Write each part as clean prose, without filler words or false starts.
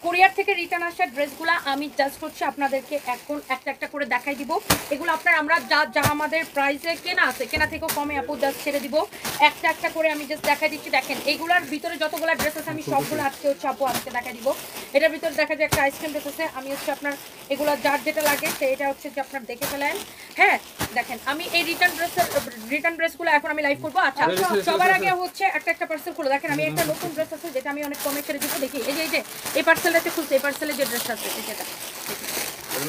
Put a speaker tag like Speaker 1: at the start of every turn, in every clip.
Speaker 1: কোরিয়ার থেকে রিটার্ন আসা ড্রেসগুলো আমি জাস্ট হচ্ছে আপনাদেরকে এখন একটা একটা করে দেখাই দিব। এগুলো আপনার আমরা যা আমাদের প্রাইসে কেনা আছে, কেনা থেকেও কমে আপু জাস্ট ছেড়ে দিব। একটা একটা করে আমি জাস্ট দেখাই দিচ্ছি। দেখেন এইগুলোর ভিতরে যতগুলো ড্রেস আছে আমি সবগুলো আজকে হচ্ছে আপু আজকে দেখাই দিব। এটার ভিতরে দেখা যায় একটা আইসক্রিম ড্রেস আছে, আমি হচ্ছে আপনার এগুলো যার যেটা লাগে সেটা হচ্ছে যে আপনার দেখে ফেলেন। হ্যাঁ দেখেন আমি এই রিটার্ন ড্রেসগুলো এখন আমি লাইভ করবো। আচ্ছা সবার আগে হচ্ছে একটা একটা পার্সেল খুলে দেখেন। আমি একটা নতুন ড্রেস আছে যেটা আমি অনেক কমে ছেড়ে দিব। দেখি এই যে এই পার্সেলটাতে খুলছে, এই পার্সেলে যে ড্রেসটা আছে যেটা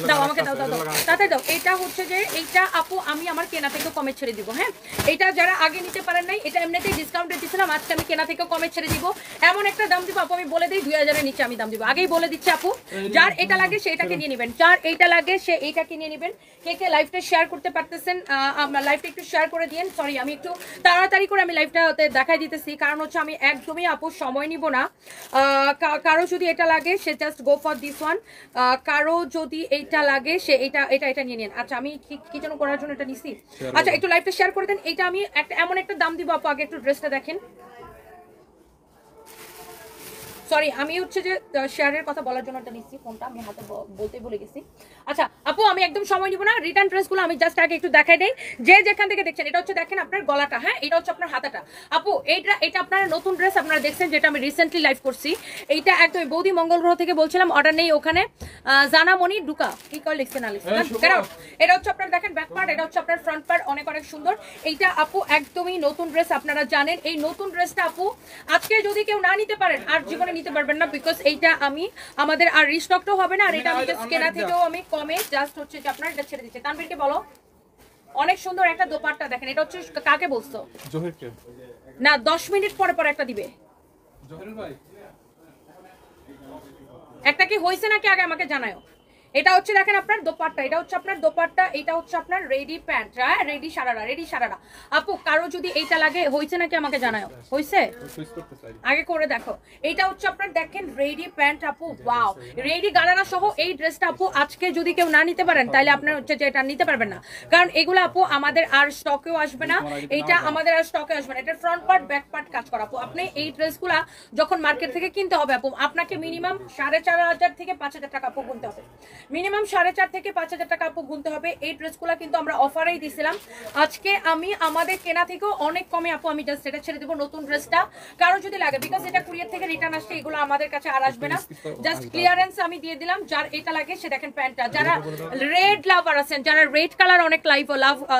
Speaker 1: দাও আমাকে দাও তাড়াতাড়ি দাও। এটা হচ্ছে যে এইটা আপু আমি আমার কেনা থেকে কমে ছেড়ে দিব। হ্যাঁ এটা যারা আগে নিতে পারেন নাই, এটা এমনিতেই ডিসকাউন্টে দিচ্ছিলাম, আজকে আমি কেনা থেকে কমে ছেড়ে দিব। এমন একটা দাম দিব আপু আমি বলে দিই 2000-এর নিচে আমি দাম দিব, আগেই বলে দিচ্ছি আপু। যার এটা লাগে সে এটাকে নিয়ে নেবেন, যার এইটা লাগে সে এইটাকে নিয়ে নেবেন। কে লাইভটা শেয়ার করতে পারতেছেন লাইভটা একটু শেয়ার করে দিন। সরি আমি একটু তাড়াতাড়ি করে আমি লাইভটা দেখাই দিতেছি, কারণ হচ্ছে আমি একদমই আপু সময় নিব না। কারো যদি এটা লাগে সে just go for this one, কারো যদি এইটা লাগে সে এটা নিয়ে নেন। আচ্ছা আমি কি যেন করার জন্য এটা নিছি। আচ্ছা একটু লাইভটা শেয়ার করে দেন। এটা আমি এমন একটা দাম দিব আপু, আগে একটু ড্রেসটা দেখেন। সরি আমি হচ্ছে যে শেয়ারের কথা বলার জন্য এটা নিচ্ছি, ফোনটা আমি হাতে বলতে ভুলে গেছি। আচ্ছা আপু আমি একদম সময় নিব না, রিটার্ন ড্রেসগুলো আমি জাস্ট আগে একটু দেখাই দেই যে যেখান থেকে দেখছেন। এটা হচ্ছে দেখেন আপনার গলাটা, হ্যাঁ এটা হচ্ছে আপনার হাতাটা। আপু এটা আপনার নতুন ড্রেস আপনারা দেখছেন যেটা আমি রিসেন্টলি লাইভ করছি। এইটা একদম বৌদি মঙ্গল গ্রহ থেকে বলছিলাম, অর্ডার নেই ওখানে জানামণি ডুকা কি করে লিখছে না লিখছে। এটা হচ্ছে আপনার দেখেন ব্যাক পার্ট, এটা হচ্ছে আপনার ফ্রন্ট পার্ট অনেক সুন্দর। এইটা আপু একদমই নতুন ড্রেস, আপনারা জানেন এই নতুন ড্রেসটা আপু আজকে যদি কেউ না নিতে পারেন আর জীবনে নিতে পারবেন না, বিকজ এইটা আমি আমাদের আর রিস্টকটাও হবে না। আর এটা আমি জাস্ট কেনা থেকেও আমি কমে জাস্ট হচ্ছে যে আপনার এটা ছেড়ে দিচ্ছি। তানভীরকে বলো অনেক সুন্দর একটা দোপাট্টা দেখেন। এটা হচ্ছে কাকে বলছো? জহিরকে না, 10 মিনিট পরে পরে একটা দিবে। জহির ভাই একটা কি হইছে নাকি আগে আমাকে জানাও। এটা হচ্ছে দেখেন আপনার দোপাট্টা, এটা হচ্ছে আপনার দোপাট্টা, এটা হচ্ছে আপনার রেডি প্যান্ট, হ্যাঁ রেডি সারারা। আপু কারো যদি এইটা লাগে হইছে নাকি আমাকে জানাও। হইছে আগে করে দেখো। এটা হচ্ছে আপনার দেখেন রেডি প্যান্ট আপু, ওয়াও রেডি গারারা সহ এই ড্রেসটা আপু আজকে যদি কেউ না নিতে পারেন তাহলে আপনার হচ্ছে যে এটা নিতে পারবেন না, কারণ এগুলো আপু আমাদের আর স্টকেও আসবে না। এইটা আমাদের আর স্টকে আসবে না। এটার ফ্রন্ট পার্ট ব্যাক পার্ট কাজ করা আপু। আপনি এই ড্রেসগুলা যখন মার্কেট থেকে কিনতে হবে আপু আপনাকে মিনিমাম 4500 থেকে 5000 টাকা আপু গুনতে হবে, মিনিমাম 4500 থেকে 5000 টাকা আপু গুনতে হবে। এই ড্রেসগুলো কিন্তু আমরা অফারেই দিছিলাম, আজকে আমি আমাদের কেনা থেকেও অনেক কমে আপু আমি জাস্ট এটা ছেড়ে দেবো নতুন ড্রেসটা। কারো যদি লাগে, বিকজ এটা কুরিয়ার থেকে রিটার্ন আসছে, এগুলো আমাদের কাছে আর আসবে না, জাস্ট ক্লিয়ারেন্স আমি দিয়ে দিলাম। যার এটা লাগে সে দেখেন প্যান্টটা, যারা রেড লাভার আছেন, যারা রেড কালার অনেক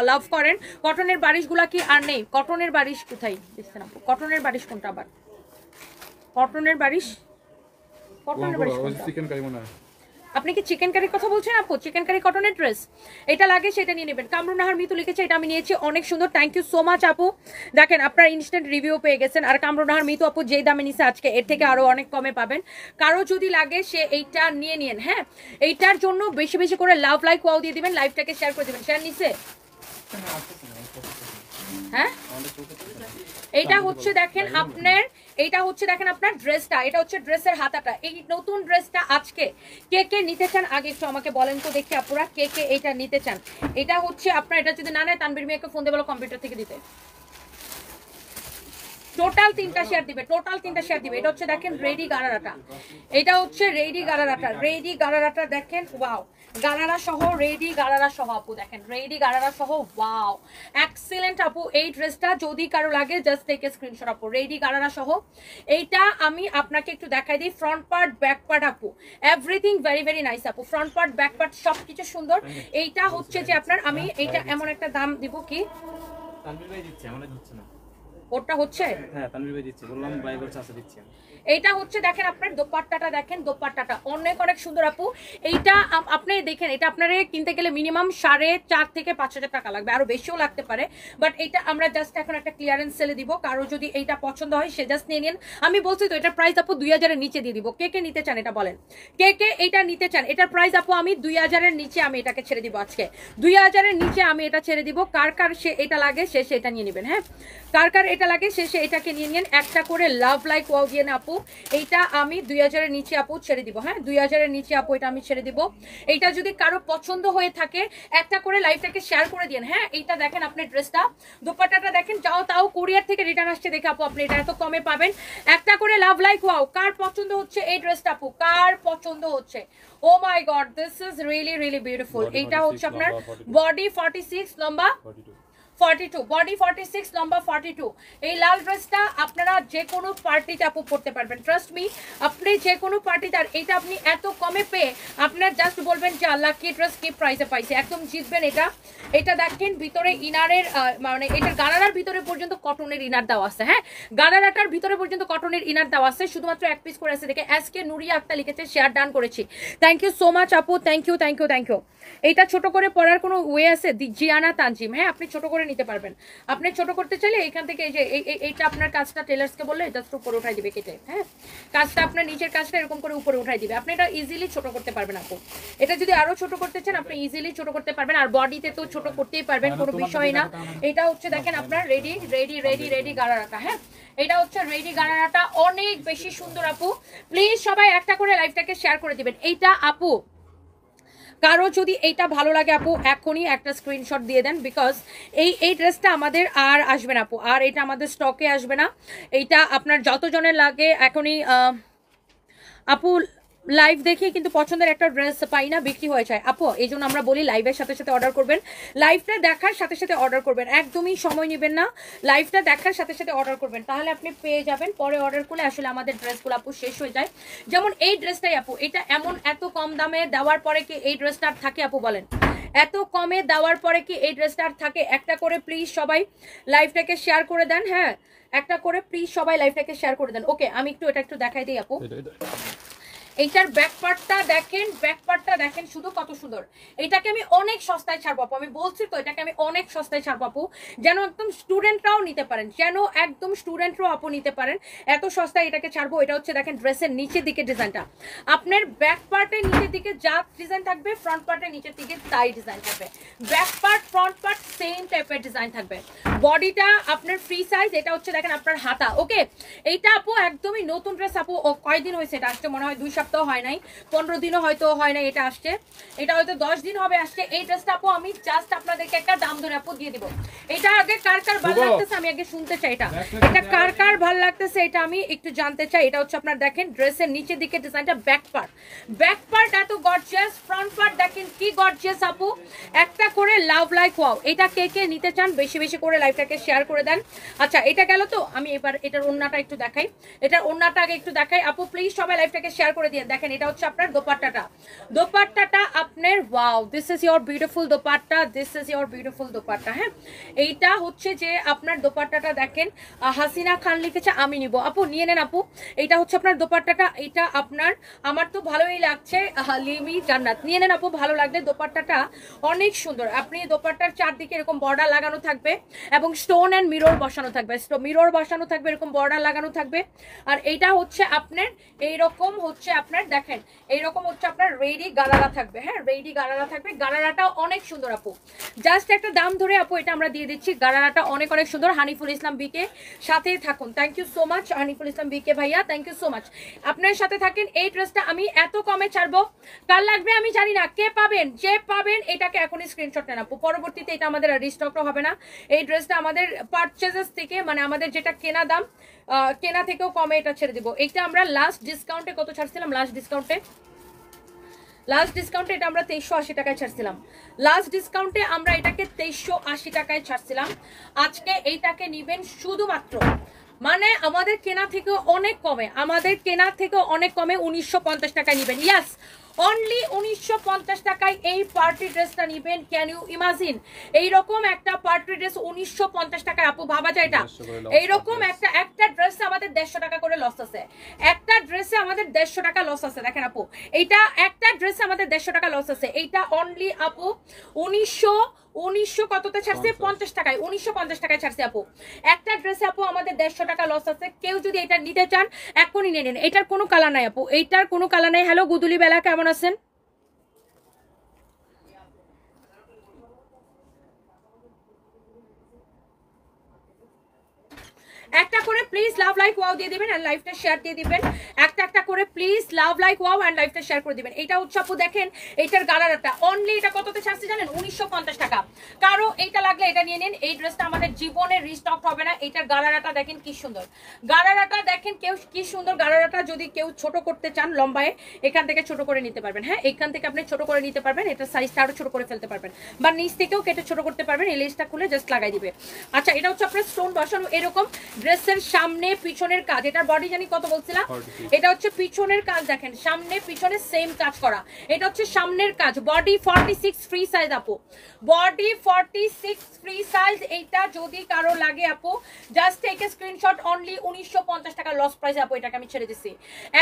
Speaker 1: লাভ করেন। কটনের বারিশগুলা কি আর নেই? কটনের বারিশ কোথায় দেখছেন আপু? কটনের বারিশ কোনটা আবার? কটনের বারিশ চিকেন কারি মনে হয়। আপনি কি চিকেন কারির কথা বলছেন আপু? চিকেন কারি কটনের ড্রেস এটা লাগে সেটা নিয়ে নেবেন। কামরুনাহার মিতু লিখেছে এটা আমি নিয়েছি, অনেক সুন্দর, থ্যাংক ইউ সো মাচ আপু। দেখেন আপনার ইনস্ট্যান্ট রিভিউ পেয়ে গেছেন। আর কামরুনাহার মিতু আপু যেই দামে নিছে আজকে এর থেকে আরো অনেক কমে পাবেন। কারো যদি লাগে সে এইটা নিয়ে নিন। হ্যাঁ এইটার জন্য বেশি বেশি করে লাভ লাইক ওয়াও দিয়ে দিবেন, লাইভটাকে শেয়ার করে দিবেন। শেয়ার নিছে? হ্যাঁ এইটা হচ্ছে দেখেন আপনার, এইটা হচ্ছে দেখেন আপনার ড্রেসটা, এটা হচ্ছে ড্রেসের হাতাটা। এই নতুন ড্রেসটা আজকে কে নিতে চান আগে একটু আমাকে বলেন তো দেখি আপুরা, কে এইটা নিতে চান? এটা হচ্ছে আপনার, এটা যদি না নেয় তানবীর মিয়াকে ফোন দিয়ে বলো কম্পিউটার থেকে দিতে। টোটাল 3টা শেয়ার দিবে, টোটাল 3টা শেয়ার দিবে। এটা হচ্ছে দেখেন রেডি গারারাটা, এটা হচ্ছে রেডি গারারাটা দেখেন, ওয়াও গারারা সহ, রেডি গারারা সহ আপু দেখেন, রেডি গারারা সহ, ওয়াও এক্সিলেন্ট আপু। এই ড্রেসটা যদি কারো লাগে জাস্ট টেক এ স্ক্রিনশট আপু, রেডি গারারা সহ। এইটা আমি আপনাকে একটু দেখাই দিই, ফ্রন্ট পার্ট ব্যাক পার্ট আপু এভরিথিং ভেরি ভেরি নাইস আপু, ফ্রন্ট পার্ট ব্যাক পার্ট সবকিছু সুন্দর। এইটা হচ্ছে যে আপনার, আমি এইটা এমন একটা দাম দিব কি তানভীর ভাই দিচ্ছে, আমাদের হচ্ছে না, ওটা হচ্ছে হ্যাঁ তানভীর ভাই দিচ্ছে, বললাম ভাই বলছে আছে দিচ্ছে। এইটা হচ্ছে দেখেন আপনার দোপাট্টাটা, দেখেন দোপাট্টাটা অনেক সুন্দর আপু। এইটা আপনি দেখেন, এটা আপনার কিনতে গেলে মিনিমাম 4.5 থেকে 5000 টাকা লাগবে, আরো বেশিও লাগতে পারে, বাট এটা আমরা জাস্ট এখন একটা ক্লিয়ারেন্স সেলে দিব। কারো যদি এইটা পছন্দ হয় সে জাস্ট নিয়ে নিন। আমি বলছি তো এটার প্রাইস আপু 2000 এর নিচে দিয়ে দিব। কে নিতে চান এটা বলেন, কে এইটা নিতে চান? এটার প্রাইস আপু আমি 2000 এর নিচে আমি এটাকে ছেড়ে দিব, আজকে 2000 এর নিচে আমি এটা ছেড়ে দিব। কার সে এটা লাগে সে এটা নিয়ে নেবেন। হ্যাঁ কার এটা লাগে সে এটাকে নিয়ে নিন। একটা করে লাভ লাইক ওয়াও দিয়ে না আপু, আপু এইটা আমি 2000 এর নিচে আপু ছেড়ে দিব। হ্যাঁ 2000 এর নিচে আপু এটা আমি ছেড়ে দিব। এইটা যদি কারো পছন্দ হয়ে থাকে একটা করে লাইভটাকে শেয়ার করে দিন। হ্যাঁ এইটা দেখেন আপনি ড্রেসটা, দোপাট্টাটা দেখেন, তাও কুরিয়ার থেকে রিটার্ন আসছে দেখে আপু আপনি এটা এত কমে পাবেন। একটা করে লাভ লাইক ওয়াও। কার পছন্দ হচ্ছে এই ড্রেসটা আপু, কার পছন্দ হচ্ছে? Oh my God, this is really really beautiful. এইটা হচ্ছে আপনার বডি 46, লম্বা 42, বডি 46, লম্বা 42। এই লাল ড্রেসটা আপনারা যে কোনো পার্টিতে আপু পড়তে পারবেন, ট্রাস্ট মি। আপনি যে কোনো পার্টিতে, আর এটা আপনি এত কমে পেয়ে আপনার জাস্ট বলবেন যে আল্লাহ কি ড্রেস কি প্রাইসে পাইছে, একদম জিতবেন এটা। এটা দেখেন ভিতরে ইনারের মানে এটার গারারার ভিতরে পর্যন্ত কটনের ইনার দেওয়া আছে। হ্যাঁ গারারাটার ভিতরে পর্যন্ত কটনের ইনার দেওয়া আছে, শুধুমাত্র এক পিস করে আছে দেখে এসকে নুরিয়া আক্তার লিখেছে, শেয়ার ডান করেছি। থ্যাংক ইউ সো মাচ আপু, thank you thank you thank you. এটা ছোট করে পড়ার কোনো ওয়ে আছে? জিয়ানা তানজিম, হ্যাঁ আপনি ছোট করে নিতে পারবেন। আপনি ছোট করতে চাইলে এখান থেকে এই যে এইটা আপনার কাজটা টেলার্সকে বললে জাস্ট উপরে উঠাই দিবে কেটে। হ্যাঁ কাজটা আপনার নিচের কাজটা এরকম করে উপরে উঠাই দিবে, আপনি এটা ইজিলি ছোট করতে পারবেন আপু। এটা যদি আরো ছোট করতে চান আপনি ইজিলি ছোট করতে পারবেন, আর বডিতে তো ছোট করতেই পারবেন, কোনো বিষয় না। এটা হচ্ছে দেখেন আপনার রেডি রেডি রেডি রেডি গারারাটা। হ্যাঁ এটা হচ্ছে রেডি গারারাটা, অনেক বেশি সুন্দর আপু। প্লিজ সবাই একটা করে লাইভটাকে শেয়ার করে দিবেন। এইটা আপু কারো যদি এইটা ভালো লাগে আপু এখনই একটা স্ক্রিনশট দিয়ে দেন, বিকজ এই ড্রেসটা আমাদের আর আসবে না আপু, আর এটা আমাদের স্টকে আসবে না। এইটা আপনার যতজনের লাগে এখনই আপু লাইভ দেখে কিন্তু পছন্দের একটা ড্রেস পাই না, বিক্রি হয়ে যায় আপু। এই জন্য আমরা বলি লাইভের সাথে সাথে অর্ডার করবেন, লাইভটা দেখার সাথে সাথে অর্ডার করবেন, একদমই সময় নেবেন না, লাইভটা দেখার সাথে সাথে অর্ডার করবেন, তাহলে আপনি পেয়ে যাবেন। পরে অর্ডার করলে আসলে আমাদের ড্রেসগুলো আপু শেষ হয়ে যায়। যেমন এই ড্রেসটাই আপু, এটা এমন এত কম দামে দেওয়ার পরে কি এই ড্রেসটা আর থাকে আপু বলেন? এত কমে দেওয়ার পরে কি এই ড্রেসটা আর থাকে? একটা করে প্লিজ সবাই লাইভটাকে শেয়ার করে দেন। হ্যাঁ একটা করে প্লিজ সবাই লাইভটাকে শেয়ার করে দেন। ওকে আমি এটা একটু দেখাই দিই আপু। এইটার ব্যাক পার্টটা দেখেন, ব্যাক পার্টটা দেখেন শুধু কত সুন্দর। এটাকে আমি অনেক সস্তায় ছাড়বো আপু, আমি বলছি তো এটাকে আমি অনেক সস্তায় ছাড়বো আপু, যেন একদম স্টুডেন্টরাও নিতে পারেন, যেন একদম স্টুডেন্টরাও আপু নিতে পারেন, এত সস্তায় এটাকে ছাড়বো। এটা হচ্ছে দেখেন ড্রেসের নিচের দিকে ডিজাইনটা, আপনার ব্যাক পার্টের নিচের দিকে যা ডিজাইন থাকবে ফ্রন্ট পার্টের নিচের দিকে তাই ডিজাইন থাকবে, back part front part same টাইপের ডিজাইন থাকবে। বডিটা আপনার ফ্রি সাইজ, এটা হচ্ছে দেখেন আপনার হাতা। ওকে এইটা আপু একদমই নতুন ড্রেস আপু, কয়দিন হয়েছে এটা আসছে? মনে হয় 2 সপ্তাহ হয় নাই, 15 দিনও হয়তো হয় নাই এটা আসছে, এটা হয়তো 10 দিন হবে আসছে। এই ড্রেসটা আপু আমি জাস্ট আপনাদেরকে একটা দাম ধরে আপু দিয়ে দিব। এটা আগে কার কার ভালো লাগতেছে আমি আগে শুনতে চাই, এটা কার কার ভালো লাগতেছে এটা আমি একটু জানতে চাই। এটা হচ্ছে আপনার দেখেন ড্রেসের নিচের দিকে ডিজাইনটা, ব্যাক পার্ট এত গর্জিয়াস, ফ্রন্ট পার্ট দেখেন কি গর্জিয়াস আপু। একটা করে লাভ লাইক ওয়াও। এটা কে কে নিতে চান বেশি বেশি করে লাইভটাকে শেয়ার করে দেন। আচ্ছা এটা গেল, তো আমি এবার এটার ওন্নাটা একটু দেখাই, এটার ওন্নাটা আগে একটু দেখাই আপু, প্লিজ সবাই লাইভটাকে শেয়ার করে দিন। দেখেন এটা হচ্ছে আপনার দোপাট্টাটা আপনার wow, this is your beautiful dupatta, this is your beautiful dupatta. হ্যাঁ এইটা হচ্ছে যে আপনার দোপাট্টাটা দেখেন, হাসিনা খান লিখেছে আমি নিব, আপু নিয়ে নেন আপু। এটা হচ্ছে আপনার দোপাট্টাটা, এটা আপনার আমার তো ভালোই লাগছে, লিমি জান্নাত নিয়ে নেন আপু, ভালো লাগলে। দোপাট্টাটা অনেক সুন্দর, আপনি দোপাট্টার চারদিকে এরকম বর্ডার লাগানো থাকবে এবং স্টোন এন্ড মিরর বসানো থাকবে, মিরর বসানো থাকবে, এরকম বর্ডার লাগানো থাকবে। আর এইটা হচ্ছে আপনার এইরকম হচ্ছে আপনার দেখেন এইরকম হচ্ছে আপনার রেডি গারারা থাকবে। হ্যাঁ রেডি গারারা থাকবে, গারারাটা অনেক সুন্দর আপু, জাস্ট একটা দাম ধরে আপু এটা আমরা দিয়ে দিচ্ছি। গারারাটা অনেক অনেক সুন্দর। হানিফুল ইসলাম বিকে সাথেই থাকুন, thank you so much Haniful Islam BK ভাইয়া, থ্যাংক ইউ সো মাচ, আপনার সাথে থাকেন। এই ড্রেসটা আমি এত কমে ছাড়বো, কার লাগবে আমি জানি না, কে পাবেন, যে পাবেন এটাকে এখনই স্ক্রিনশট নেন আপু, পরবর্তীতে এটা আমাদের রিস্টকও হবে না। এই ড্রেসটা আমাদের পারচেজেস থেকে মানে আমাদের যেটা কেনা দাম, কেনা থেকেও কমে এটা ছেড়ে দিব। এটা আমরা লাস্ট ডিসকাউন্টে কত ছাড়ছিলাম? লাস্ট ডিসকাউন্টে এটা আমরা 2380 টাকায় ছাড়ছিলাম, লাস্ট ডিসকাউন্টে আমরা এটাকে 2380 টাকায় ছাড়ছিলাম। আজকে এইটাকে নিবেন শুধুমাত্র মানে আমাদের কেনা থেকে অনেক কমে, 1950 টাকায় নিবেন। ইয়াস অনলি 1950 টাকায় এই পার্টি ড্রেসটা নিবেন। ক্যান ইউ ইমাজিন এইরকম একটা পার্টি ড্রেস 1950 টাকায় আপু, ভাবা যায় এটা? এইরকম একটা ড্রেসে আমাদের 150 টাকা করে লস আছে, একটা ড্রেসে আমাদের 150 টাকা লস আছে। দেখেন আপু এইটা একটা ড্রেসে আমাদের 150 টাকা লস আছে, এইটা অনলি আপু 1900 কততে ছাড়ছে? 50 টাকায়, 1950 টাকায় ছাড়ছে আপু। একটা ড্রেসে আপু আমাদের 150 টাকা লস আছে। কেউ যদি এটা নিতে চান এখনই নিয়ে নেন, এটার কোনো কালার নাই আপু, এইটার কোনো কালার নাই। হ্যালো গুদুলি বেলা, কেমন আছেন? একটা করে প্লিজ লাভ লাইক ওয়াও দিয়ে দিবেন আর লাইভটা শেয়ার দিয়ে দিবেন। একটা করে please love like wow and লাইভটা শেয়ার করে দিবেন। এটা হচ্ছে আপু দেখেন এইটার গারারাটা অনলি এটা কততে ছাড়ছি জানেন? 1950 টাকা। কারো এইটা লাগলে এটা নিয়ে নিন। এই ড্রেসটা আমাদের জীবনে রিস্টক হবে না। এইটার গারারাটা দেখেন কি সুন্দর, গারারাটা দেখেন কেউ কি সুন্দর গারারাটা। যদি কেউ ছোট করতে চান লম্বায় এখান থেকে ছোট করে নিতে পারবেন। হ্যাঁ, এখান থেকে আপনি ছোট করে নিতে পারবেন, এটা সাইজটা আরো ছোট করে ফেলতে পারবেন বা নিচ থেকেও কেটে ছোট করতে পারবেন। এই লেসটা খুলে জাস্ট লাগাই দিবে। আচ্ছা, এটা হচ্ছে আপনার স্টোন বসানো এরকম ড্রেসের সামনে পিছনের কাজ। এটার বডি জানি কত বলছিলাম? এটা হচ্ছে পিছনের কাজ, দেখেন সামনে পিছনে সেম কাজ করা। এটা হচ্ছে সামনের কাজ। বডি 46 ফ্রি সাইজ আপু, বডি 46 ফ্রি সাইজ। এইটা যদি কারো লাগে আপু just take a screenshot. Only 1950 টাকা লস প্রাইস আপু, এটাকে আমি ছেড়ে দিচ্ছি।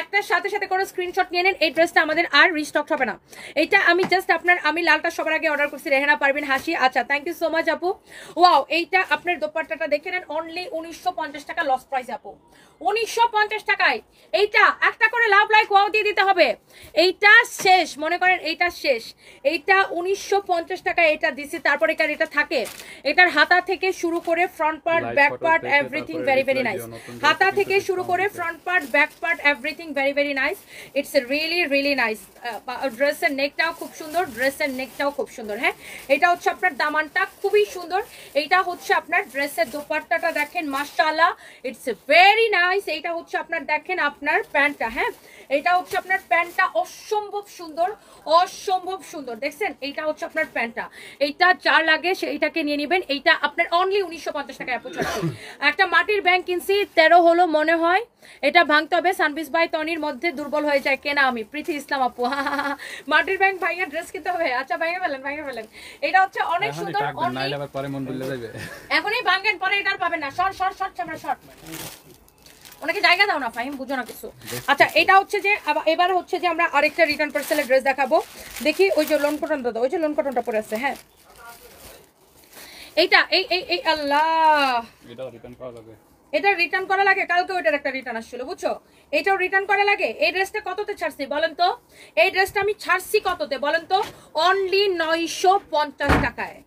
Speaker 1: একটার সাথে সাথে করে স্ক্রিনশট নিয়ে নেন। এই ড্রেসটা আমাদের আর রিস্টক হবে না। এটা আমি জাস্ট আপনার, আমি লালটা সবার আগে অর্ডার করছি, রেহানা পারভিন হাসি। আচ্ছা, থ্যাংক ইউ সো মাচ আপু। ওয়াও, এইটা আপনার দোপাট্টাটা দেখে নেন। অনলি 1950 টাকা লস প্রাইস আপু, 1950 টাকায়। এইটা একটা করে লাভ লাইক ওয়াও দিয়ে দিতে হবে। এইটা শেষ, মনে করেন এইটা শেষ। এইটা 1950 টাকায় এটা দিছি। তারপরে কার এটা থাকে, এটার হাতা থেকে শুরু করে front part back part everything very very nice. হাতা থেকে শুরু করে front part back part everything very very nice. It's really really nice. ড্রেসের নেকটাও খুব সুন্দর, ড্রেসের নেকটাও খুব সুন্দর। হ্যাঁ, এটা হচ্ছে আপনার দামানটা খুবই সুন্দর। এইটা হচ্ছে আপনার ড্রেসের দোপাট্টাটা দেখেন মাশাআল্লাহ, ইটস ভেরি নাইস। এইটা হচ্ছে আপনার দেখেন আপনার প্যান্টটা। হ্যাঁ, এটা হচ্ছে আপনার প্যান্টটা অসম্ভব সুন্দর, অসম্ভব সুন্দর। দেখছেন, এইটা হচ্ছে আপনার প্যান্টটা। এইটা যার লাগে সেইটাকে নিয়ে নেবেন। এইটা আপনার অনলি 1950 টাকায় আপু ছাড়ছি। একটা মাটির ব্যাংক কিনছি 13 হলো মনে হয়, এটা ভাঙতে হবে। সানবিস ভাই তনির মধ্যে দুর্বল হয়ে যায় কেনা আমি। প্রীতি ইসলাম আপু, মাটির ব্যাংক ভাইয়া ড্রেস কিনতে হবে। আচ্ছা, ভাইয়া ফেলেন, ভাইয়া ফেলেন। এটা হচ্ছে অনেক সুন্দর। এখনই ভাঙেন, পরে এটা পাবেন না। শর্ট শর্ট শর্ট আমরা শর্ট ওনাকে জায়গা দাও না, ফাহিম বুঝো না কিছু। আচ্ছা, এটা হচ্ছে যে এবার হচ্ছে যে আমরা আরেকটা রিটার্ন পার্সেলের ড্রেস দেখাবো। দেখি ওই যে লোন কটনটা দাও, ওই যে লোন কটনটা পরে আছে। হ্যাঁ, এইটা এই আল্লাহ, এটা রিটার্ন করা লাগে। কালকে ওইটার একটা রিটার্ন আসছিল, বুঝছো? এটাও রিটার্ন করা লাগে। এই ড্রেসটা কততে ছাড়ছি বলেন তো? এই ড্রেসটা আমি ছাড়ছি কততে বলেন তো? অনলি 950 টাকায়।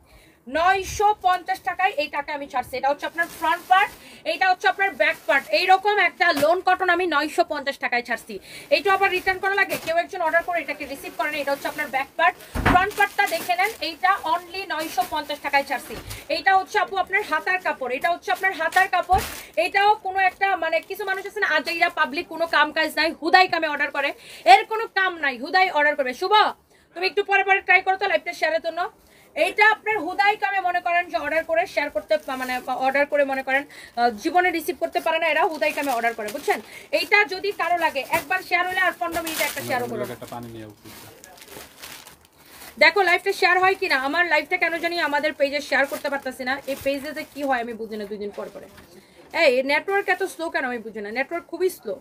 Speaker 1: 950 টাকায় এই টাকা আমি ছাড়ছি। এটা হচ্ছে আপনার ফ্রন্ট পার্ট, এইটা হচ্ছে আপনার ব্যাক পার্ট। এইরকম একটা লোন কটন আমি 950 টাকায় ছাড়ছি। এইটা আবার রিটার্ন করা লাগে। কেউ একজন অর্ডার করে এটাকে রিসিভ করেন। এটা হচ্ছে আপনার ব্যাক পার্ট, ফ্রন্ট পার্টটা দেখে নেন। এইটা অনলি 950 টাকায় ছাড়ছি। এইটা হচ্ছে আপু আপনার হাতার কাপড়, এটা হচ্ছে আপনার হাতার কাপড়। এটাও কোনো একটা মানে কিছু মানুষ আছে না আজাইরা পাবলিক, কোনো কাম কাজ নাই, হুদাই কামে অর্ডার করে। এর কোনো কাম নাই, হুদাই অর্ডার করবে। শুভ, তুমি একটু পরে পরে ট্রাই করো তো লাইভটা শেয়ারের জন্য। এইটা আপনার হুদাই কামে মনে করেন যে অর্ডার করে শেয়ার করতে, মানে অর্ডার করে মনে করেন জীবনে রিসিভ করতে পারে না, এরা হুদাই কামে অর্ডার করে, বুঝছেন? এইটা যদি কারো লাগে একবার শেয়ার হলে আর 15 মিনিটে একটা শেয়ারও করো। দেখো লাইভটা শেয়ার হয় কিনা। আমার লাইভটা কেন জানি আমাদের পেজে শেয়ার করতে পারতেছি না। এই পেজে যে কি হয় আমি বুঝি না, 2 দিন পর পরে। এই নেটওয়ার্ক এত স্লো কেন আমি বুঝি না, নেটওয়ার্ক খুবই স্লো।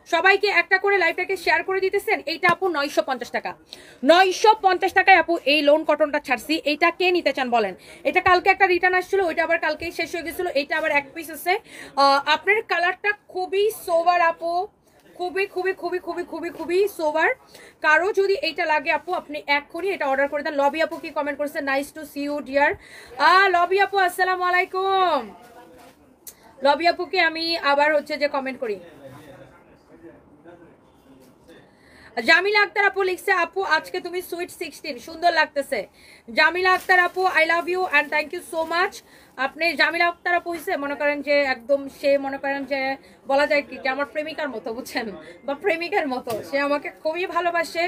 Speaker 1: সবাইকে একটা করে লাইভটাকে শেয়ার করে দিতেছেন। এইটা আপু 950 টাকা, 950 টাকায় আপু এই লোন কটনটা ছাড়ছি। এইটা কে নিতে চান বলেন? এটা কালকে একটা রিটার্ন আসছিল, ওইটা আবার কালকেই শেষ হয়ে গেছিল। এইটা আবার এক পিস আছে। আপনার কালারটা খুবই সোবার আপু, খুবই খুবই খুবই খুবই খুবই খুবই সোবার। কারো যদি এইটা লাগে আপু আপনি এক্ষুনি এটা অর্ডার করে দেন। লবি আপু কি কমেন্ট করছে? Nice to see you dear. লবি আপু আসসালামু আলাইকুম। লবি আপুকে আমি আবার হচ্ছে যে কমেন্ট করি। জামিলা আক্তার আপু লিখছে, আপু আজকে তুমি সুইট 16 সুন্দর লাগতেছে। জামিলা আক্তার আপু I love you and thank you so much. আপনি জামিলা আক্তার আপু হইছে মনে করেন যে একদম সে মনে করেন যে বলা যায় কি যে আমার প্রেমিকার মতো, বুঝছেন, বা প্রেমিকার মতো। সে আমাকে খুবই ভালোবাসে,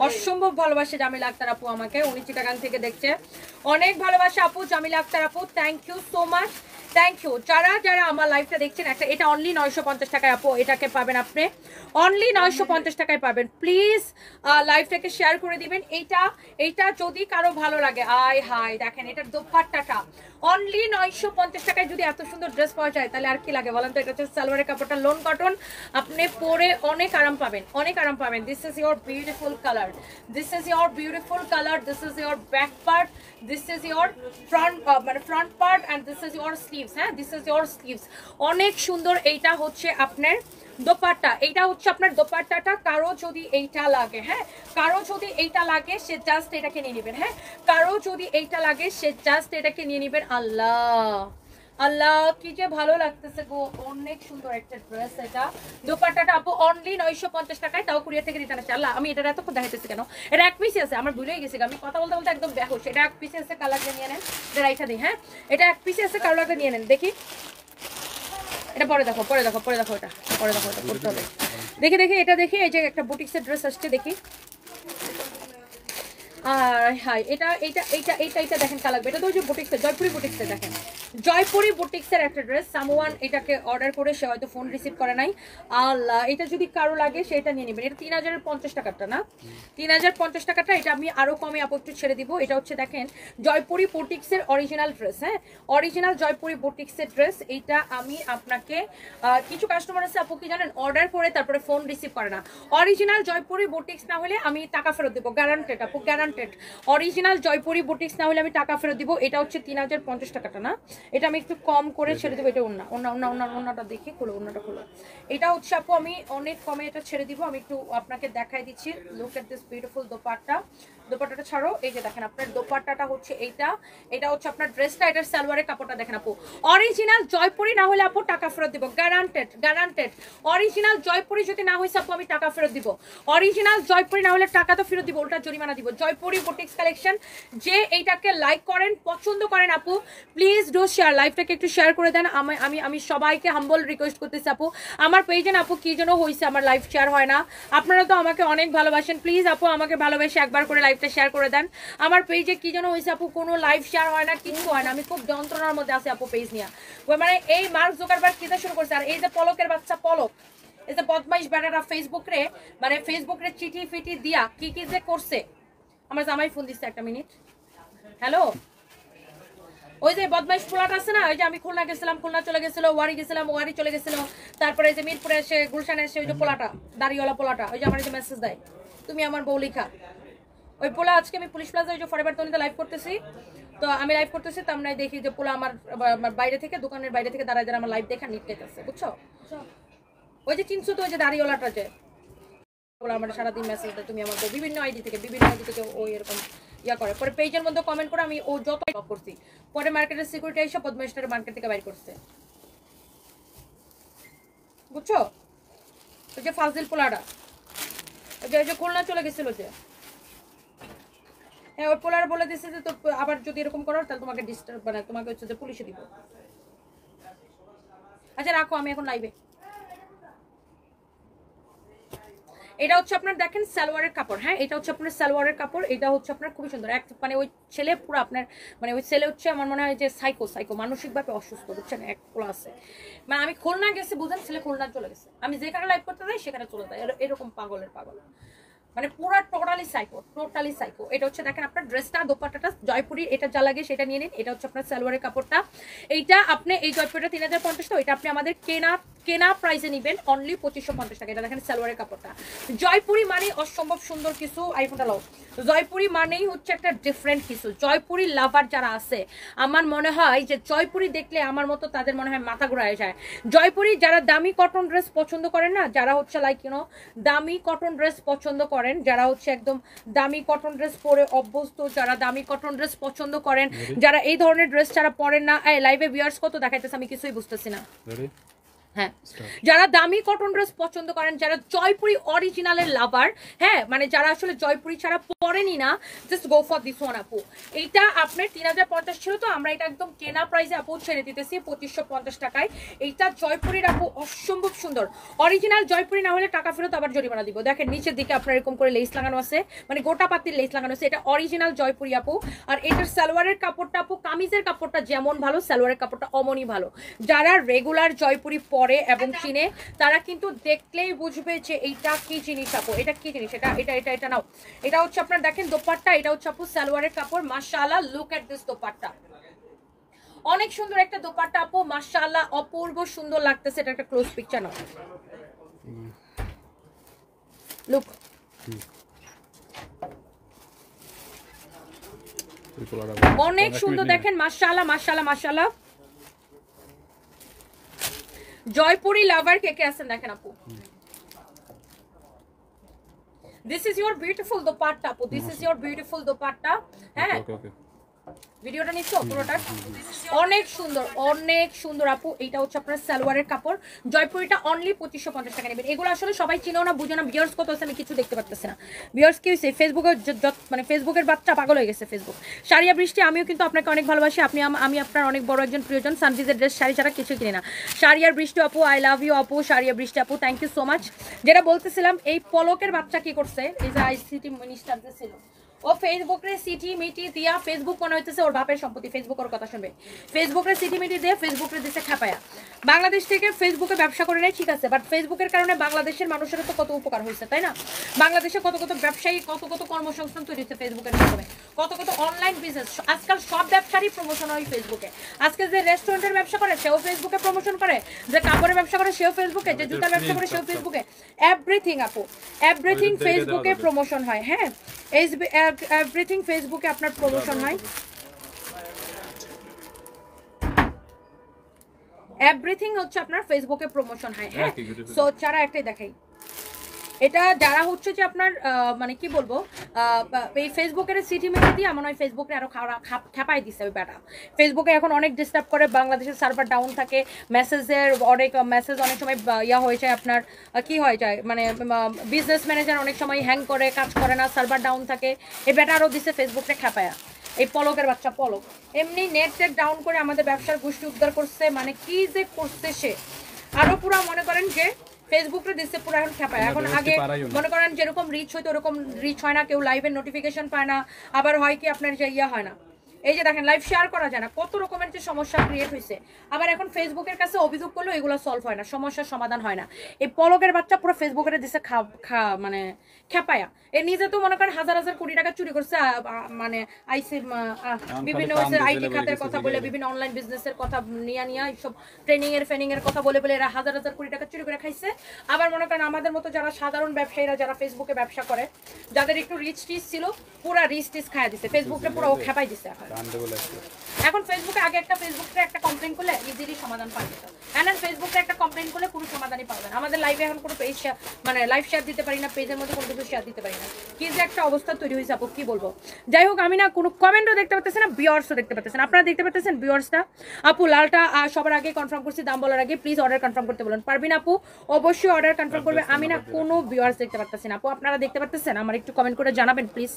Speaker 1: অসম্ভব ভালোবাসে জামিলা আক্তার আপু আমাকে। উনি চিটাগাং থেকে দেখছে, অনেক ভালোবাসে আপু জামিলা আক্তার আপু। Thank you so much, thank you. যারা যারা আমার লাইভটা দেখছেন একটা, এটা অনলি 950 টাকায় আপু এটাকে পাবেন আপনি, অনলি 950 টাকায় পাবেন। প্লিজ লাইভটাকে শেয়ার করে দিবেন। এইটা যদি কারো ভালো লাগে, আয় হাই দেখেন এটার দোপাট্টাটা অনলি 950 টাকায়। যদি এত সুন্দর ড্রেস পাওয়া যায় তাহলে আর কি লাগে বলেন তো? এটা হচ্ছে সালোয়ারের কাপড়টা লোন কটন, আপনি পরে অনেক আরাম পাবেন, অনেক আরাম পাবেন। This is your beautiful colour, this is your beautiful colour, this is your back part, this is your front মানে front part and this is your sleeves. হ্যাঁ, দিস ইজ ইয়োর স্লিভস, অনেক সুন্দর। এইটা হচ্ছে আপনার দোপাট্টা, এইটা হচ্ছে আপনার দোপাট্টাটা। কারো যদি এইটা লাগে, হ্যাঁ, কারো যদি এইটা লাগে সে জাস্ট এটাকে নিয়ে নেবেন। হ্যাঁ, কারো যদি এইটা লাগে সে জাস্ট এটাকে নিয়ে নেবেন। আল্লাহ আল্লাহ কি যে ভালো লাগতেছে গো, অনেক সুন্দর একটা ড্রেস। এটা দোপাট্টাটা আপু অনলি 950 টাকায়, তাও কুরিয়ার থেকে রিটার্ন আছে। আল্লাহ আমি এটা এতক্ষণ দেখাইতেছি কেন, এটা এক পিসি আছে, আমার ভুলেই গেছি, আমি কথা বলতে বলতে একদম বেহুশ। এটা এক পিসি আছে, কালারটা নিয়ে নেন, এটা রাইখা দিই। হ্যাঁ এটা এক পিসি আছে, কালারটা নিয়ে নেন। দেখি এটা পরে দেখো, পরে দেখো, পরে দেখো, এটা পরে দেখো, এটা করতে হবে। দেখি দেখি এটা দেখি, এই যে একটা বুটিক্সের ড্রেস আসছে দেখি। আর হ্যাঁ এটা এইটা এইটা এইটা এইটা দেখেন কালার, এটা তো ওই যে বুটিক্সের, জয়পুরি বুটিক্সের, দেখেন জয়পুরি বুটিক্সের একটা ড্রেস। সামওয়ান এটাকে অর্ডার করে সে হয়তো ফোন রিসিভ করে নাই। আল্লাহ এটা যদি কারো লাগে সেটা নিয়ে নেবেন। এটা 3050 টাকাটা না, 3050 টাকাটা। এটা আমি আরো কমে আপু একটু ছেড়ে দিব। এটা হচ্ছে দেখেন জয়পুরি বুটিক্সের অরিজিনাল ড্রেস। হ্যাঁ অরিজিনাল জয়পুরি বুটিক্সের ড্রেস। এইটা আমি আপনাকে কিছু কাস্টমার আছে আপু কি জানেন, অর্ডার করে তারপরে ফোন রিসিভ করে না। অরিজিনাল জয়পুরি বুটিক্স না হলে আমি টাকা ফেরত দেবো, গ্যারান্টেড আপু, গ্যারান্টেড। অরিজিনাল জয়পুরি বুটিক্স না হলে আমি টাকা ফেরত দিব। এটা হচ্ছে 3050 টাকাটা না, এটা আমি একটু কম করে ছেড়ে দেবো। এটা ওন্নাটা দেখি, খোলো ওন্নাটা খোলো। এটা হচ্ছে আপু আমি অনেক কমে এটা ছেড়ে দিব। আমি একটু আপনাকে দেখাই দিচ্ছি। Look at this beautiful dupatta. দোপাট্টাটা ছাড়ো, এই যে দেখেন আপনার দোপাট্টাটা হচ্ছে এইটা। এটা হচ্ছে আপনার ড্রেসটা, এটার সালোয়ারের কাপড়টা দেখেন আপু। অরিজিনাল জয়পুরি না হলে আপু টাকা ফেরত দিব, গ্যারান্টেড, গ্যারান্টেড। অরিজিনাল জয়পুরি যদি না হয়েছে আপু আমি টাকা ফেরত দিব। অরিজিনাল জয়পুরি না হলে টাকা তো ফেরত দিব, ওটা জরিমানা দিব। জয়পুরি বুটিক্স কালেকশন, যে এইটাকে লাইক করেন, পছন্দ করেন আপু, প্লিজ ডু শেয়ার, লাইভটাকে একটু শেয়ার করে দেন। আমি সবাইকে হাম্বল রিকোয়েস্ট করতেছি আপু, আমার পেজে আপু কি যেন হয়েছে, আমার লাইভ শেয়ার হয় না। আপনারা তো আমাকে অনেক ভালোবাসেন, প্লিজ আপু আমাকে ভালোবেসে একবার করে লাইভটা শেয়ার করে দেন। আমার পেজে কি যেন হয়েছে আপু, কোনো লাইভ শেয়ার হয় না, কিছু হয় না। আমি খুব যন্ত্রণার মধ্যে আছি আপু পেজ নিয়ে। মানে এই মার্ক জুকারবার্গ কিতে শুরু করছে, আর এই যে পলকের বাচ্চা পলক, এই যে বদমাইশ বেটারা ফেসবুক রে, মানে ফেসবুক রে চিঠি ফিটি দিয়া কি কি যে করছে। আমার জামাই ফোন দিচ্ছে, একটা মিনিট। হ্যালো, ওই যে বদমাইশ পোলাটা আছে না, ওই যে আমি খুলনা গেছিলাম, খুলনা চলে গেছিল, ওয়ারি গেছিলাম, ওয়ারি চলে গেছিল, তারপরে যে মিরপুরে এসে গুলশানে এসে ওই যে পোলাটা, দাড়িওয়ালা পোলাটা, ওই যে আমার যে মেসেজ দেয় তুমি আমার বউ লিখা, ওই পোলা আজকে আমি পুলিশ প্লাজা ওই যে ফরএভার তনিতে লাইভ করতেছি। তো আমি লাইভ করতেছি, তো আমরা দেখি যে পোলা আমার বাইরে থেকে, দোকানের বাইরে থেকে দাঁড়ায় দাঁড়ায় আমার লাইভ দেখা নিট গেছে, বুঝছো? ওই যে চিনছো তো, ওই যে দাড়িওয়ালাটা, যে আমার সারাদিন মেসেজ দেয় তুমি আমার বউ, বিভিন্ন আইডি থেকে ওই এরকম ইয়া করে। পরে পেজের মধ্যে কমেন্ট করে আমি ও যত করছি, পরে মার্কেটের সিকিউরিটি এসে বদমাইশটার মার্কেট থেকে বাইর করছে, বুঝছো? ওই যে ফাজিল পোলাটা, ওই যে খুলনা চলে গেছিল যে, হ্যাঁ ওই পোলার বলে দিচ্ছে যে তো আবার যদি এরকম করো তাহলে তোমাকে ডিস্টার্ব, মানে তোমাকে হচ্ছে যে পুলিশে দিব। আচ্ছা রাখো, আমি এখন লাইভে। এটা হচ্ছে আপনার দেখেন সালোয়ারের কাপড়। হ্যাঁ এটা হচ্ছে আপনার সালোয়ারের কাপড়। এটা হচ্ছে আপনার খুবই সুন্দর, এক মানে ওই ছেলে পুরো আপনার, মানে ওই ছেলে হচ্ছে আমার মনে হয় যে সাইকো মানসিকভাবে অসুস্থ, বুঝছেন? এক পোলা আছে, মানে আমি খুলনা গেছি বুঝেন, ছেলে খুলনা চলে গেছে, আমি যেখানে লাইভ করতে যাই সেখানে চলে যায়, এরকম পাগল, মানে পুরো টোটালি সাইকো। এটা হচ্ছে দেখেন আপনার ড্রেসটা, দোপাট্টাটা জয়পুরি, এটা যা লাগে সেটা নিয়ে নিন। এটা হচ্ছে আপনার সালোয়ারের কাপড়টা। এইটা আপনি এই জয়পুরিটা 3050, তো এটা আপনি আমাদের কেনা প্রাইসে নিবেন অনলি 2550 টাকা। এটা দেখেন সালোয়ারের কাপড়টা। জয়পুরি মানে অসম্ভব সুন্দর কিছু, আইফোনটা লাও। জয়পুরি মানেই হচ্ছে একটা ডিফারেন্ট কিছু। জয়পুরি লাভার যারা আছে, আমার মনে হয় যে জয়পুরি দেখলে আমার মতো তাদের মনে হয় মাথা ঘুরায় যায়। জয়পুরি যারা দামি কটন ড্রেস পছন্দ করেন না, যারা হচ্ছে লাইক দামি কটন ড্রেস পছন্দ করেন, যারা হচ্ছে একদম দামি কটন ড্রেস পরে অভ্যস্ত, যারা দামি কটন ড্রেস পছন্দ করেন, যারা এই ধরনের ড্রেস যারা পরেন না, এই লাইভে ভিউয়ার্স কত দেখাইতেছে আমি কিছুই বুঝতেছি না। হ্যাঁ যারা দামি কটন ড্রেস পছন্দ করেন, যারা জয়পুরি অরিজিনালের লাভার, হ্যাঁ মানে যারা আসলে জয়পুরি ছাড়া পরেনি না, just go for this one আপু। এইটা আপনার 3050 ছিল, তো আমরা এটা একদম কেনা প্রাইসে আপু ছেড়ে দিতেছি 2550 টাকায়। এইটা জয়পুরির আপু অসম্ভব সুন্দর, অরিজিনাল জয়পুরি না হলে টাকা ফেরত আবার জরিমানা দিব। দেখেন নিচের দিকে আপনার এরকম করে লেস লাগানো আছে, মানে গোটা পাতির লেস লাগানো আছে, এটা অরিজিনাল জয়পুরি আপু। আর এটার সালোয়ারের কাপড়টা আপু, কামিজের কাপড়টা যেমন ভালো, সালোয়ারের কাপড়টা অমনই ভালো। যারা রেগুলার জয়পুরি পরে এবং চিনে, তারা কিন্তু দেখলেই বুঝবে যে এইটা কি জিনিস আপু, এটা কি জিনিস, এটা নাও। এটা হচ্ছে আপনার দেখেন দোপাট্টা, এটা হচ্ছে আপু সালোয়ারের কাপড়। মাশাআল্লাহ, লুক এট দিস দোপাট্টা, অনেক সুন্দর একটা দোপাট্টা আপু, মাশাআল্লাহ অপূর্ব সুন্দর লাগতেছে। এটা একটা ক্লোজ পিকচার নাও, লুক। অনেক সুন্দর দেখেন, মাশাআল্লাহ। জয়পুরি লাভার কে কে আছেন দেখেন আপু, this is your beautiful dupatta আপু, this is your beautiful dupatta. হ্যাঁ ভিডিওটা নিচ্ছ পুরোটা অনেক সুন্দর আপু। এইটা হচ্ছে আপনার সালোয়ারের কাপড়, জয়পুরিটা অনলি 2550 টাকা নেবেন। এগুলো আসলে সবাই চিনো না, বুঝো না। ভিউয়ার্স কত আছে আমি কিছু দেখতে পারতেছি না। ভিউয়ার্স কি হয়েছে, ফেসবুকের মানে ফেসবুকের বাচ্চা পাগল হয়ে গেছে ফেসবুক। শাড়িয়া বৃষ্টি, আমিও কিন্তু আপনাকে অনেক ভালোবাসি। আমি আপনার অনেক বড় একজন প্রিয়জন। সানভিজের ড্রেস শাড়ি ছাড়া কিছু কিনি না। শাড়িয়ার বৃষ্টি আপু, আই লাভ ইউ আপু। শাড়িয়া বৃষ্টি আপু, থ্যাংক ইউ সো মাচ। যেটা বলতেছিলাম, এই পলকের বাচ্চা কি করছে, এই যে আইসিটি মিনিস্টার যে ছিল, ও ফেসবুকে সিটি মিটি দিয়া, ফেসবুক মনে হইতেছে ওর বাপের সম্পত্তি, ফেসবুক ওর কথা শুনবে। ফেসবুকে সিটি মিটি দিয়ে ফেসবুকে দিচ্ছে খাপায়া। বাংলাদেশ থেকে ফেসবুকে ব্যবসা করে নেয়, ঠিক আছে, বাট ফেসবুকের কারণে বাংলাদেশের মানুষের তো কত উপকার হয়েছে, তাই না? বাংলাদেশে কত ব্যবসায়ী, কত কর্মসংস্থান তৈরি হচ্ছে ফেসবুকের মাধ্যমে, কত অনলাইন বিজনেস। আজকাল সব ব্যবসারই প্রমোশন হয় ফেসবুকে। আজকে যে রেস্টুরেন্টের ব্যবসা করে সেও ফেসবুকে প্রমোশন করে, যে কাপড়ের ব্যবসা করে সেও ফেসবুকে, যে জুতার ব্যবসা করে সেও ফেসবুকে। এভরিথিং আপু, এভরিথিং ফেসবুকে প্রমোশন হয়। হ্যাঁ, এভরিথিং ফেসবুকে আপনার প্রমোশন হয়, এভরিথিং হচ্ছে আপনার ফেসবুকে প্রমোশন হয়। হ্যাঁ, সো যারা একটাই দেখাই, এটা যারা হচ্ছে যে আপনার মানে কি বলবো, এই ফেসবুকের সিটি মেরে দিয়ে মনে হয় ফেসবুকে আরো খেপাই দিচ্ছে ওই ব্যাটা। ফেসবুকে এখন অনেক ডিস্টার্ব করে, বাংলাদেশের সার্ভার ডাউন থাকে, মেসেজের মেসেজ অনেক সময় ইয়া হয়ে যায় আপনার, কি হয়ে যায় মানে বিজনেস ম্যানেজার অনেক সময় হ্যাং করে, কাজ করে না, সার্ভার ডাউন থাকে। এই ব্যাটা আরও দিচ্ছে ফেসবুকে খেপায়া, এই পলকের বাচ্চা পলক। এমনি নেট ডাউন করে আমাদের ব্যবসার গোষ্ঠী উদ্ধার করছে, মানে কি যে করছে সে। আরো পুরো মনে করেন যে ফেসবুকে দিচ্ছে পুরো এখন খেপায়। এখন আগে মনে করেন যেরকম রিচ হইতো ওরকম রিচ হয় না, কেউ লাইভের নোটিফিকেশন পায় না, আবার হয় কি আপনার যে ইয়া হয় না, এই যে দেখেন লাইভ শেয়ার করা যায় না, কত রকমের যে সমস্যা ক্রিয়েট হয়েছে। আবার এখন ফেসবুকের কাছে অভিযোগ করলেও এগুলো সলভ হয় না, সমস্যার সমাধান হয় না। এই পলকের বাচ্চা পুরো ফেসবুকের দিচ্ছে মানে খেপায়া। এ নিজে তো মনে করেন হাজার কোটি টাকা চুরি করছে, মানে আইসি বিভিন্ন আইটি খাতের কথা বলে, বিভিন্ন অনলাইন বিজনেসের কথা নিয়ে এইসব ট্রেনিং এর কথা বলে এরা হাজার কোটি টাকা চুরি করে খাইছে। আবার মনে করেন আমাদের মতো যারা সাধারণ ব্যবসায়ীরা, যারা ফেসবুকে ব্যবসা করে, যাদের একটু রিচ ছিল, পুরা রিচ খাইয়া দিচ্ছে ফেসবুকে, পুরো খেপাই দিচ্ছে। এখন ফেসবুকে আগে ফেসবুকে একটা কমপ্লেন করলে ইজিলি সমাধান পাওয়া যেত, এখন ফেসবুকে একটা কমপ্লেন করলে কোনো সমাধানই পাবে না। আমাদের লাইভে এখন কোনো পেজ মানে লাইভ শেয়ার দিতে পারি না, পেজের মধ্যে কোনো কিছু শেয়ার দিতে পারি না, কি যে একটা অবস্থা তৈরি হয়েছে আপু, কি বলবো। যাই হোক, আমি না কোনো কমেন্টও দেখতে পাচ্ছি না, ভিউয়ার্সও দেখতে পাচ্ছেন, আপনারা দেখতে পাচ্ছেন ভিউয়ার্সটা। আপু লালটা সবার আগে কনফার্ম করছি, দাম বলার আগে প্লিজ অর্ডার কনফার্ম করতে বলুন। পারবেন আপু, অবশ্যই অর্ডার কনফার্ম করবে। আমি না কোনো ভিউয়ার্স দেখতে পাচ্ছি না আপু, আপনারা দেখতে পাচ্ছেন? আমার একটু কমেন্ট করে জানাবেন প্লিজ,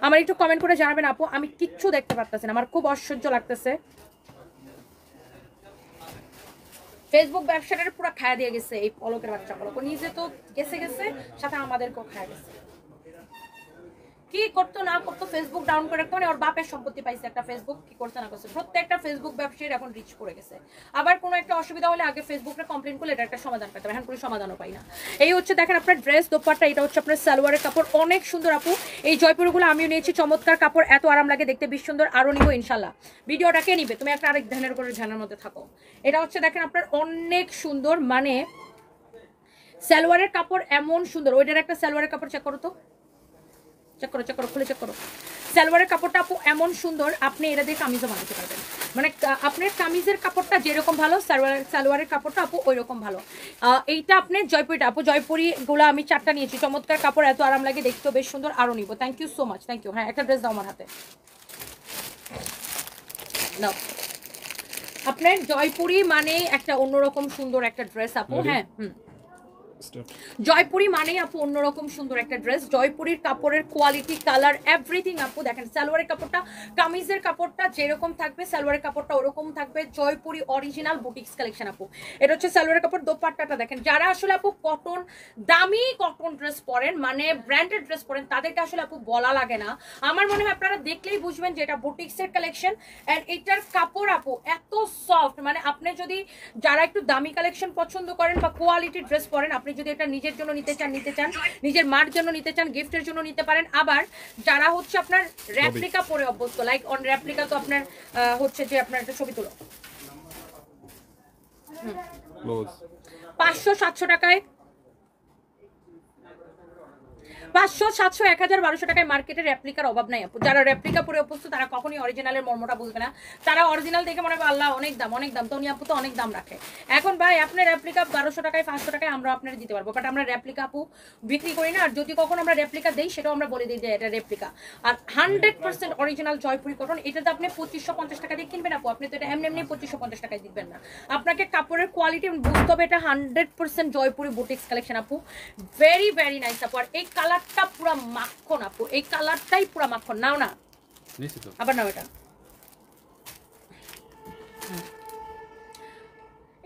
Speaker 1: আমার একটু কমেন্ট করে জানাবেন আপু, আমি কিচ্ছু দেখতে পাচ্ছি না, আমার খুব অসহ্য লাগতেছে। ফেসবুক ব্যবসাটার পুরো খায়া দিয়ে গেছে এই পলকের বাচ্চা পলক, নিজে তো গেছে সাথে আমাদেরকেও খায়া গেছে। কি করতো না করতো, ফেসবুক ডাউন করে রাখতো, মানে ওর বাপের সম্পত্তি পাইছে একটা ফেসবুক, কি করতে না করছে। প্রত্যেকটা ফেসবুক ব্যবসায়ীর এখন রিচ পড়ে গেছে। আবার কোনো একটা অসুবিধা হলে আগে ফেসবুকে কমপ্লেন করলে এটা একটা সমাধান পেতাম, এখন কোনো সমাধানও পাই না। এই হচ্ছে দেখেন আপনার ড্রেস দোপাট্টা, এটা হচ্ছে আপনার সালোয়ারের কাপড়, অনেক সুন্দর আপু। এই জয়পুরগুলো আমিও নিয়েছি, চমৎকার কাপড়, এত আরাম লাগে দেখতে, বেশ সুন্দর। আরো নিবো ইনশাল্লাহ। ভিডিওটা কে নিবে, তুমি একটা আরেক ধ্যানের করে ধ্যানের মধ্যে থাকো। এটা হচ্ছে দেখেন আপনার অনেক সুন্দর, মানে সালোয়ারের কাপড় এমন সুন্দর। ওইটার একটা সালোয়ারের কাপড় চেক করো তো, চেক করো খুলে চেক করো। সালোয়ারের কাপড়টা আপু এমন সুন্দর, আপনি এটা দিয়ে কামিজও বানাতে পারবেন। মানে আপনার কামিজের কাপড়টা যেরকম ভালো, সালোয়ারের কাপড়টা আপু ওই রকম ভালো। এইটা আপনি জয়পুরিটা আপু, জয়পুরি গুলো আমি 4টা নিয়েছি, চমৎকার কাপড়, এত আরাম লাগে, দেখতেও বেশ সুন্দর। আরো নিবো, thank you so much, thank you. হ্যাঁ, একটা ড্রেস দাও আমার হাতে, নাও। আপনার জয়পুরি মানে একটা অন্যরকম সুন্দর একটা ড্রেস আপু। হ্যাঁ, জয়পুরি মানে আপু অন্যরকম সুন্দর একটা ড্রেস। জয়পুরির কাপড়ের কোয়ালিটি, কালার, এভরিথিং আপু দেখেন। সালোয়ারের কাপড়টা, কামিজের কাপড়টা যেরকম থাকবে সালোয়ারের কাপড়টা ওরকম থাকবে। জয়পুরি অরিজিনাল বুটিক্স কালেকশন আপু। এটা হচ্ছে সালোয়ারের কাপড়। দোপাট্টাটা দেখেন, যারা আসলে আপু কটন, দামি কটন ড্রেস পরেন, মানে ব্র্যান্ডেড ড্রেস পরেন, তাদেরকে আসলে আপু বলা লাগে না। আমার মনে হয় আপনারা দেখলেই বুঝবেন যে এটা বুটিক্সের কালেকশন। এন্ড এটার কাপড় আপু এত সফট, মানে আপনি যদি যারা একটু দামি কালেকশন পছন্দ করেন বা কোয়ালিটি ড্রেস পরেন, আপনি যদি এটা নিজের জন্য নিতে চান, নিজের মার জন্য নিতে চান, গিফটের জন্য নিতে পারেন। আবার যারা হচ্ছে আপনার রেপ্লিকা পরে অভ্যস্ত, লাইক অন রেপ্লিকা, তো আপনার হচ্ছে যে আপনার একটা ছবি তুলো 500-700 টাকায়, 500 700 1000 1200 টাকায় মার্কেটে রেপ্লিকার অভাব নাই আপু। যারা রেপ্লিকা পরে অভ্যস্ত তারা কখনোই অরিজিনালের মর্মটা বুঝবে না। তারা অরিজিনাল দেখে মনে হবে আল্লাহ অনেক দাম, তো উনি আপু তো অনেক দাম রাখে। এখন ভাই আপনার রেপ্লিকা 1200 টাকায় 500 টাকায় আমরা আপনার দিতে পারবো, বাট আমরা রেপ্লিকা আপু বিক্রি করি না। আর যদি কখনো আমরা রেপ্লিকা দেই সেটাও আমরা বলে দিই যে এটা রেপ্লিকা। আর 100% অরিজিনাল জয়পুরি কটন, এটাতে আপনি 2550 টাকা দিয়ে কিনবেন আপু। আপনি তো এটা এমনি 2550 টাকায় দিবেন না। আপনাকে কাপড়ের কোয়ালিটি বুঝতে হবে। এটা 100% জয়পুরি বুটিক্স কালেকশন আপু, ভেরি ভেরি নাইস আপু। আর এই কালারটা পুরো মাখন আপু, এই কালারটাই পুরো মাখন। নাও না আবার নাও, এটা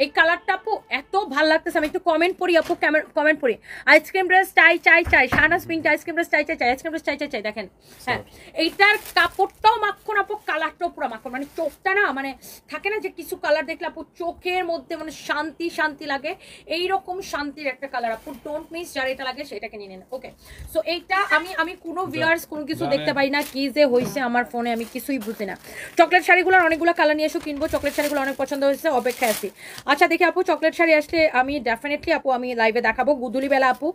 Speaker 1: এই কালারটা আপু এত ভালো লাগতেছে। আমি একটু কমেন্ট পড়ি আপু, কমেন্ট পড়ি। আইসক্রিম ড্রেস চাই চাই চাই, শাহনাজ পিঙ্ক আইসক্রিম ড্রেস চাই চাই চাই, আইসক্রিম ড্রেস চাই চাই চাই। দেখেন হ্যাঁ, এইটার কাপড়টাও মাখন আপু, কালারটাও পুরো মাখন। মানে চোখটা না, মানে থাকে না যে কিছু কালার দেখলে আপু চোখের মধ্যে মানে শান্তি শান্তি লাগে, এইরকম শান্তির একটা কালার আপু। ডোন্ট মিস, যার এটা লাগে সেটাকে নিয়ে নেন। ওকে, সো এইটা আমি কোনো ভিউয়ার্স কোনো কিছু দেখতে পাই না, কি যে হয়েছে আমার ফোনে আমি কিছুই বুঝি না। চকলেট শাড়িগুলোর অনেকগুলো কালার নিয়ে এসো, কিনবো। চকলেট শাড়িগুলো অনেক পছন্দ হয়েছে, অপেক্ষায় আছি। আচ্ছা দেখি আপু, চকলেট শাড়ি আসলে আমি ডেফিনেটলি আপু আমি লাইভে দেখাবো। গুদুলি বেলা আপু,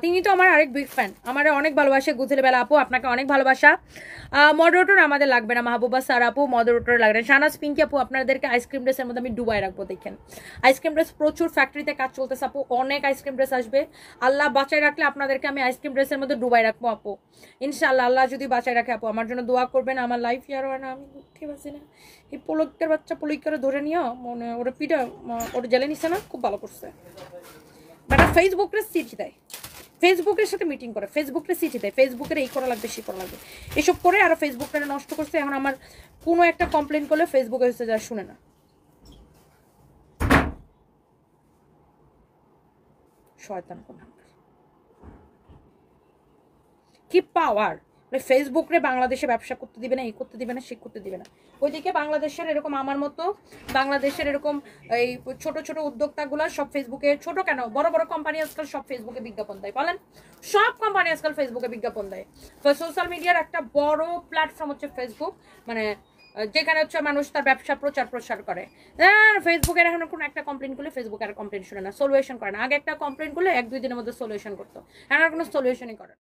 Speaker 1: তিনি তো আমার আরেক বিগ ফ্যান, আমার অনেক ভালোবাসে গুদুলি বেলা আপু, আপনাকে অনেক ভালোবাসা। মডারেটর আমাদের লাগবে না, মাহবুবা স্যার আপু মডারেটর লাগবে না। শাহনাজ পিঙ্কি আপু, আপনাদেরকে আইসক্রিম ড্রেসের মধ্যে আমি ডুবাই রাখবো। দেখেন আইসক্রিম ড্রেস প্রচুর ফ্যাক্টরিতে কাজ চলতেছে আপু, অনেক আইসক্রিম ড্রেস আসবে। আল্লাহ বাঁচায় রাখলে আপনাদেরকে আমি আইসক্রিম ড্রেসের মধ্যে ডুবাই রাখবো আপু, ইনশাআল্লাহ। আল্লাহ যদি বাঁচায় রাখে আপু, আমার জন্য দোয়া করবেন। আমার লাইফ ইয়ার হয় না, আমি উঠতে পারছি না। এই পলকের বাচ্চা পলিক করে ধরে নিও, মনে ওরা পিঠা ওটা জেলে নিছে না, খুব ভালো করছে। বাট ফেসবুকে চিঠি দেয়, ফেসবুকের সাথে মিটিং করে, ফেসবুকের চিঠি দেয়, ফেসবুকের এই করা লাগবে সেই করা লাগবে, এসব করে আরো ফেসবুকটা নষ্ট করছে। এখন আমার কোনো একটা কমপ্লেন করলে ফেসবুকে হচ্ছে যা শুনে না, শয়তান কোন কি পাওয়ার। ফেসবুকে বাংলাদেশে ব্যবসা করতে দিবে না, এই করতে দিবে না, সে করতে দিবে না। ওইদিকে বাংলাদেশের এরকম আমার মতো বাংলাদেশের এরকম এই ছোট ছোট উদ্যোক্তাগুলো সব ফেসবুকে, ছোট কেন বড় বড় কোম্পানি আজকাল সব ফেসবুকে বিজ্ঞাপন দেয়। বলেন সব কোম্পানি আজকাল ফেসবুকে বিজ্ঞাপন দেয়। তো সোশ্যাল মিডিয়ার একটা বড় প্ল্যাটফর্ম হচ্ছে ফেসবুক, মানে যেখানে হচ্ছে মানুষ তার ব্যবসা প্রচার করে। ফেসবুকের এখন কোনো একটা কমপ্লেন করলে ফেসবুকে আর কমপ্লেন শুনে না, সলিউশন করে না। আগে একটা কমপ্লেন করলে 1-2 দিনের মধ্যে সলিউশন করতো, এখন আর কোনো সলিউশনই করে না।